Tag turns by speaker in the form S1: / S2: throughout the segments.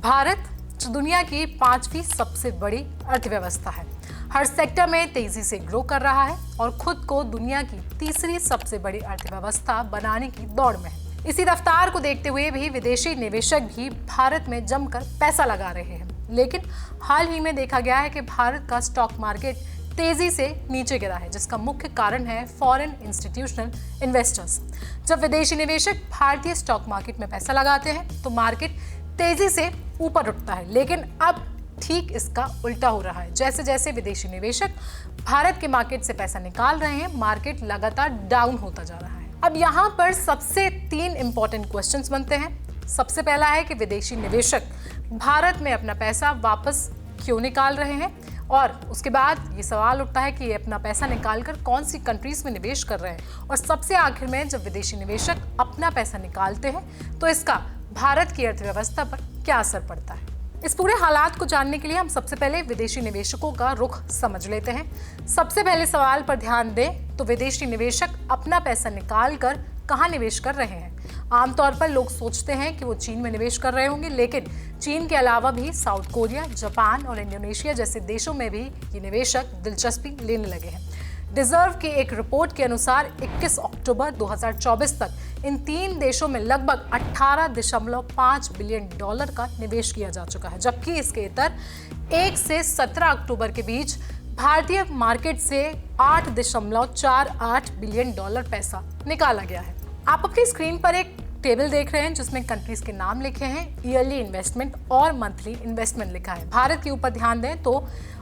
S1: भारत जो दुनिया की 5वीं सबसे बड़ी अर्थव्यवस्था है, हर सेक्टर में तेजी से ग्रो कर रहा है और खुद को दुनिया की तीसरी सबसे बड़ी अर्थव्यवस्था बनाने की दौड़ में है। इसी रफ्तार को देखते हुए भी विदेशी निवेशक भी भारत में जमकर पैसा लगा रहे हैं। लेकिन हाल ही में देखा गया है कि भारत का स्टॉक मार्केट तेजी से नीचे गिरा है, जिसका मुख्य कारण है फॉरेन इंस्टीट्यूशनल इन्वेस्टर्स। जब विदेशी निवेशक भारतीय स्टॉक मार्केट में पैसा लगाते हैं तो मार्केट तेजी से ऊपर उठता है, लेकिन अब ठीक इसका उल्टा हो रहा है। जैसे जैसे विदेशी निवेशक भारत के मार्केट से पैसा निकाल रहे हैं, मार्केट लगातार डाउन होता जा रहा है। अब यहाँ पर सबसे 3 इंपॉर्टेंट क्वेश्चंस बनते हैं। सबसे पहला है कि विदेशी निवेशक भारत में अपना पैसा वापस क्यों निकाल रहे हैं, और उसके बाद ये सवाल उठता है कि ये अपना पैसा निकालकर कौन सी कंट्रीज में निवेश कर रहे हैं, और सबसे आखिर में जब विदेशी निवेशक अपना पैसा निकालते हैं तो इसका भारत की अर्थव्यवस्था पर क्या असर पड़ता है। इस पूरे हालात को जानने के लिए हम सबसे पहले विदेशी निवेशकों का रुख समझ लेते हैं। सबसे पहले सवाल पर ध्यान दें तो विदेशी निवेशक अपना पैसा निकाल कर कहाँ निवेश कर रहे हैं। आमतौर पर लोग सोचते हैं कि वो चीन में निवेश कर रहे होंगे, लेकिन चीन के अलावा भी साउथ कोरिया, जापान और इंडोनेशिया जैसे देशों में भी ये निवेशक दिलचस्पी लेने लगे हैं। डिजर्व की एक रिपोर्ट के अनुसार 21 अक्टूबर 2024 तक इन 3 देशों में लगभग 18.5 बिलियन डॉलर का निवेश किया जा चुका है, जबकि इसके इतर 1 से 17 अक्टूबर के बीच भारतीय मार्केट से 8.48 बिलियन डॉलर पैसा निकाला गया है। आप अपनी स्क्रीन पर एक टेबल देख रहे हैं जिसमें कंट्रीज के नाम लिखे हैं, ईयरली इन्वेस्टमेंट और मंथली इन्वेस्टमेंट लिखा है। भारत के ऊपर ध्यान दें तो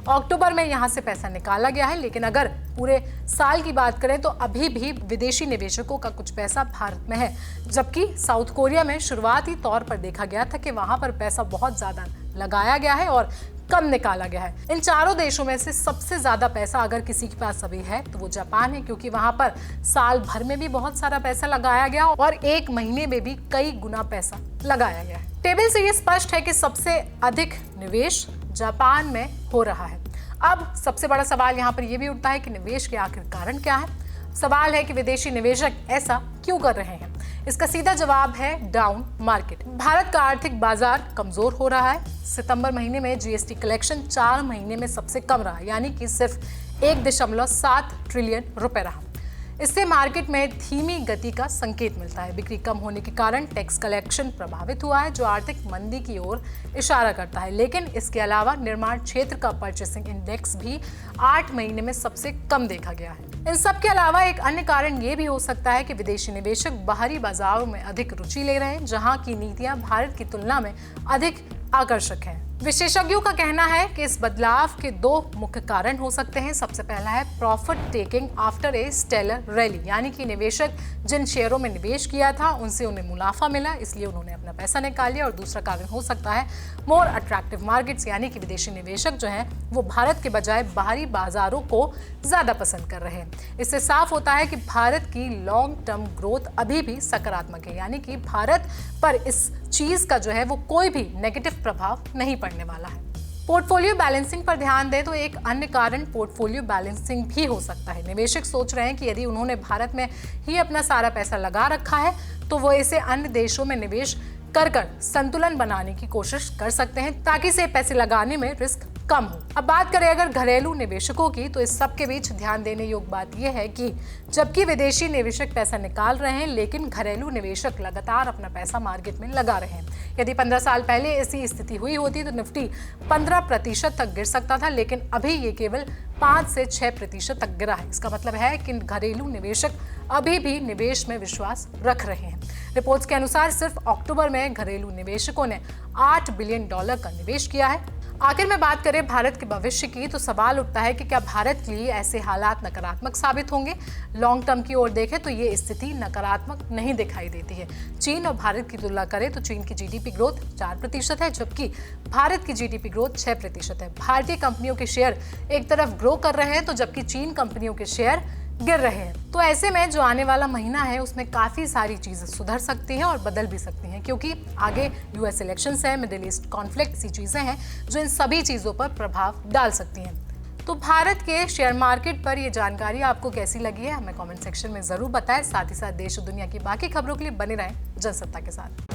S1: अक्टूबर में यहाँ से पैसा निकाला गया है, लेकिन अगर पूरे साल की बात करें तो अभी भी विदेशी निवेशकों का कुछ पैसा भारत में है, जबकि साउथ कोरिया में शुरुआती तौर पर देखा गया था कि वहाँ पर पैसा बहुत ज़्यादा लगाया गया है और कम निकाला गया है। इन चारों देशों में से सबसे ज्यादा पैसा अगर किसी के पास अभी है तो वो जापान है, क्योंकि वहां पर साल भर में भी बहुत सारा पैसा लगाया गया और 1 महीने में भी कई गुना पैसा लगाया गया है। टेबल से ये स्पष्ट है कि सबसे अधिक निवेश जापान में हो रहा है। अब सबसे बड़ा सवाल यहाँ पर यह भी उठता है कि निवेश के आखिर कारण क्या है। सवाल है कि विदेशी निवेशक ऐसा क्यों कर रहे हैं। इसका सीधा जवाब है डाउन मार्केट। भारत का आर्थिक बाजार कमजोर हो रहा है। सितंबर महीने में जीएसटी कलेक्शन 4 महीने में सबसे कम रहा, यानी कि सिर्फ 1.7 ट्रिलियन रुपए रहा। इससे मार्केट में धीमी गति का संकेत मिलता है। बिक्री कम होने के कारण टैक्स कलेक्शन प्रभावित हुआ है, जो आर्थिक मंदी की ओर इशारा करता है। लेकिन इसके अलावा निर्माण क्षेत्र का परचेसिंग इंडेक्स भी 8 महीने में सबसे कम देखा गया है। इन सब के अलावा एक अन्य कारण ये भी हो सकता है कि विदेशी निवेशक बाहरी बाजारों में अधिक रुचि ले रहे हैं, जहां की नीतियां भारत की तुलना में अधिक आकर्षक हैं। विशेषज्ञों का कहना है कि इस बदलाव के 2 मुख्य कारण हो सकते हैं। सबसे पहला है profit taking after a stellar rally, यानी कि निवेशक जिन शेयरों में निवेश किया था उनसे उन्हें मुनाफा मिला, इसलिए उन्होंने अपना पैसा निकाल लिया। और दूसरा कारण हो सकता है मोर अट्रैक्टिव मार्केट्स, यानी कि विदेशी निवेशक जो हैं वो भारत के बजाय बाहरी बाजारों को ज्यादा पसंद कर रहे हैं। इससे साफ होता है कि भारत की लॉन्ग टर्म ग्रोथ अभी भी सकारात्मक है, यानी कि भारत पर इस चीज का जो है वो कोई भी नेगेटिव प्रभाव नहीं पड़ने वाला है। पोर्टफोलियो बैलेंसिंग पर ध्यान दें तो एक अन्य कारण पोर्टफोलियो बैलेंसिंग भी हो सकता है। निवेशक सोच रहे हैं कि यदि उन्होंने भारत में ही अपना सारा पैसा लगा रखा है तो वो इसे अन्य देशों में निवेश कर संतुलन बनाने की कोशिश कर सकते हैं, ताकि से पैसे लगाने में रिस्क कम हो। अब बात करें अगर घरेलू निवेशकों की, तो इस सब के बीच ध्यान देने योग्य बात यह है कि जबकि विदेशी निवेशक पैसा निकाल रहे हैं, लेकिन घरेलू निवेशक लगातार अपना पैसा मार्केट में लगा रहे हैं। यदि 15 साल पहले ऐसी स्थिति हुई होती तो निफ्टी 15% तक गिर सकता था, लेकिन अभी ये केवल 5 से 6% तक गिरा है। इसका मतलब है कि घरेलू निवेशक अभी भी निवेश में विश्वास रख रहे हैं। रिपोर्ट्स के अनुसार सिर्फ अक्टूबर में घरेलू निवेशकों ने 8 बिलियन डॉलर का निवेश किया है। आखिर में बात करें भारत के भविष्य की, तो सवाल उठता है कि क्या भारत के लिए ऐसे हालात नकारात्मक साबित होंगे। लॉन्ग टर्म की ओर देखें तो ये स्थिति नकारात्मक नहीं दिखाई देती है। चीन और भारत की तुलना करें तो चीन की जीडीपी ग्रोथ 4% है, जबकि भारत की जीडीपी ग्रोथ 6% है। भारतीय कंपनियों के शेयर एक तरफ ग्रो कर रहे हैं तो जबकि चीन कंपनियों के शेयर गिर रहे हैं। तो ऐसे में जो आने वाला महीना है उसमें काफी सारी चीजें सुधर सकती हैं और बदल भी सकती हैं, क्योंकि आगे यूएस इलेक्शंस है, मिडिल ईस्ट कॉन्फ्लिक्ट, सी चीजें हैं जो इन सभी चीजों पर प्रभाव डाल सकती हैं। तो भारत के शेयर मार्केट पर ये जानकारी आपको कैसी लगी है हमें कमेंट सेक्शन में जरूर बताएं। साथ ही साथ देश और दुनिया की बाकी खबरों के लिए बने रहें जनसत्ता के साथ।